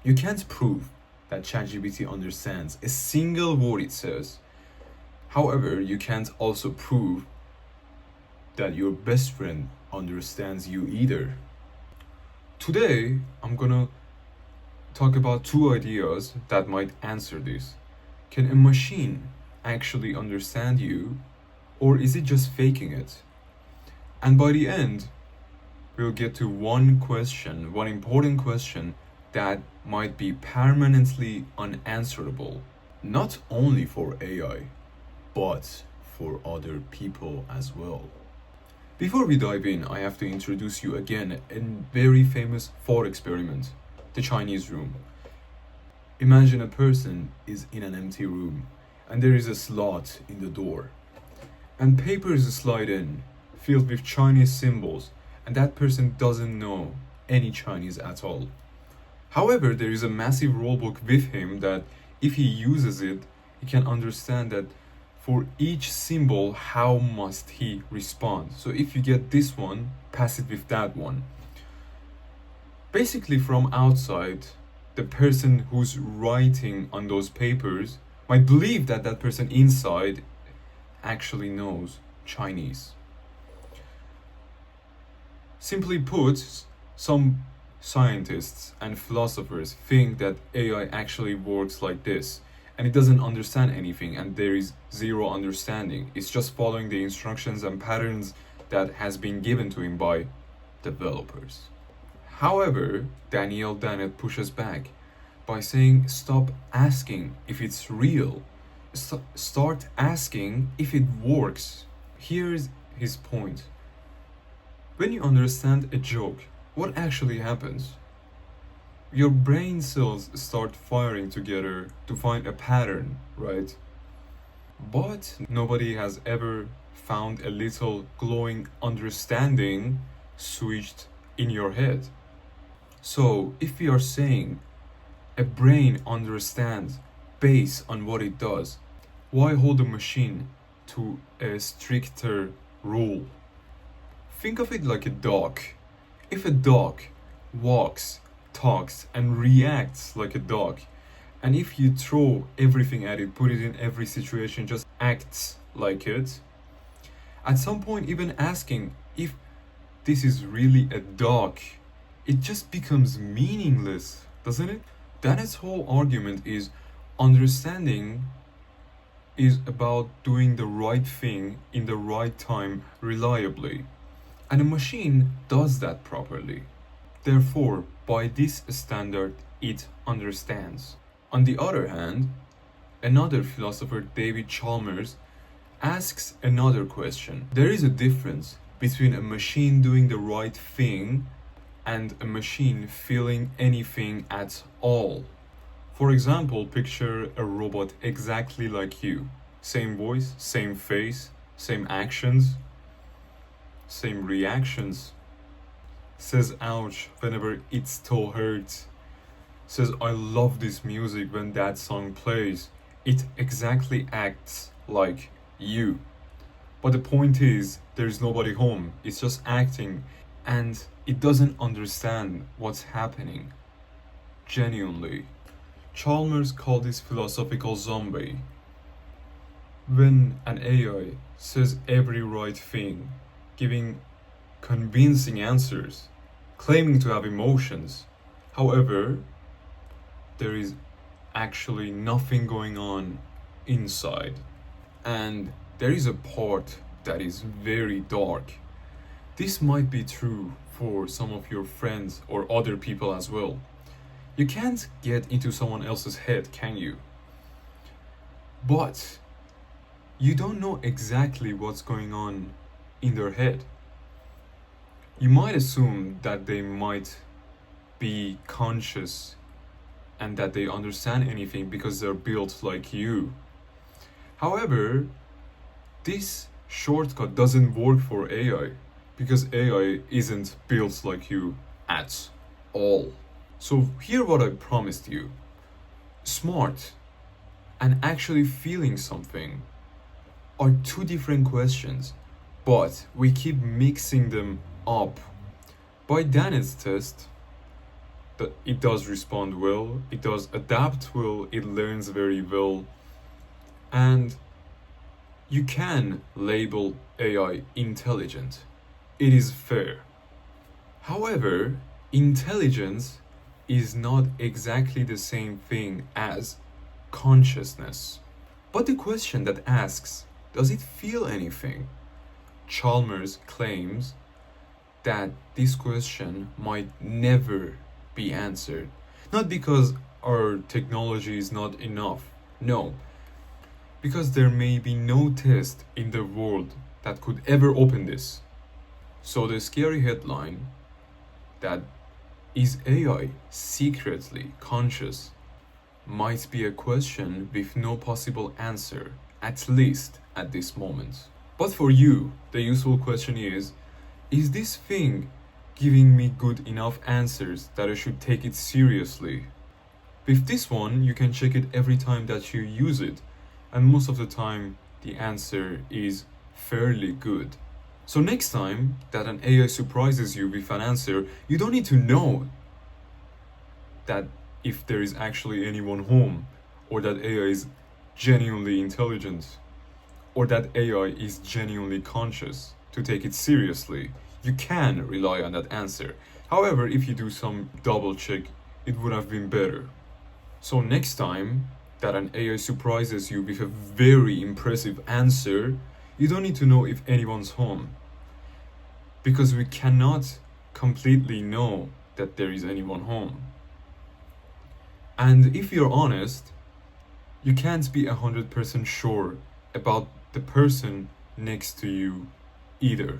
You can't prove that ChatGPT understands a single word it says. However, you can't also prove that your best friend understands you either. Today, I'm gonna talk about two ideas that might answer this. Can a machine actually understand you, or is it just faking it? And by the end, we'll get to one question, one important question that might be permanently unanswerable, not only for AI, but for other people as well. Before we dive in, I have to introduce you again a very famous thought experiment, the Chinese room. Imagine a person is in an empty room and there is a slot in the door, and papers slide in filled with Chinese symbols, and that person doesn't know any Chinese at all. However, there is a massive rulebook with him that if he uses it, he can understand that for each symbol, how must he respond. So if you get this one, pass it with that one. Basically, from outside, the person who's writing on those papers might believe that that person inside actually knows Chinese. Simply put, some scientists and philosophers think that AI actually works like this, and it doesn't understand anything, and there is zero understanding. It's just following the instructions and patterns that has been given to him by developers. However, Daniel Dennett pushes back by saying stop asking if it's real. Start asking if it works. Here's his point. When you understand a joke, what actually happens? Your brain cells start firing together to find a pattern, right? But nobody has ever found a little glowing understanding switched in your head. So, if we are saying a brain understands based on what it does, why hold a machine to a stricter rule? Think of it like a dog. If a dog walks, talks, and reacts like a dog, and if you throw everything at it, put it in every situation, just acts like it, at some point, even asking if this is really a dog, it just becomes meaningless, doesn't it? Dennett's whole argument is understanding is about doing the right thing in the right time reliably. And a machine does that properly. Therefore, by this standard, it understands. On the other hand, another philosopher, David Chalmers, asks another question. There is a difference between a machine doing the right thing and a machine feeling anything at all. For example, picture a robot exactly like you. Same voice, same face, same actions, same reactions. Says ouch whenever its toe hurts. Says I love this music when that song plays. It exactly acts like you. But the point is, there's nobody home. It's just acting, and it doesn't understand what's happening. Genuinely. Chalmers called this philosophical zombie. When an AI says every right thing, giving convincing answers, claiming to have emotions. However, there is actually nothing going on inside. And there is a part that is very dark. This might be true for some of your friends or other people as well. You can't get into someone else's head, can you? But you don't know exactly what's going on in their head. You might assume that they might be conscious and that they understand anything because they're built like you. However, this shortcut doesn't work for AI because AI isn't built like you at all. So hear what I promised you. Smart and actually feeling something are two different questions, but we keep mixing them up. By Dannett's test, that it does respond well, it does adapt well, it learns very well, and you can label AI intelligent. It is fair. However, intelligence is not exactly the same thing as consciousness. But the question that asks, does it feel anything? Chalmers claims that this question might never be answered. Not because our technology is not enough, no, because there may be no test in the world that could ever open this. So the scary headline, that is AI secretly conscious, might be a question with no possible answer, at least at this moment. But for you, the useful question is this thing giving me good enough answers that I should take it seriously? With this one, you can check it every time that you use it, and most of the time, the answer is fairly good. So next time that an AI surprises you with an answer, you don't need to know that if there is actually anyone home, or that AI is genuinely intelligent, or that AI is genuinely conscious to take it seriously. You can rely on that answer. However, if you do some double check, it would have been better. So next time that an AI surprises you with a very impressive answer, you don't need to know if anyone's home, because we cannot completely know that there is anyone home. And if you're honest, you can't be 100% sure about the person next to you either.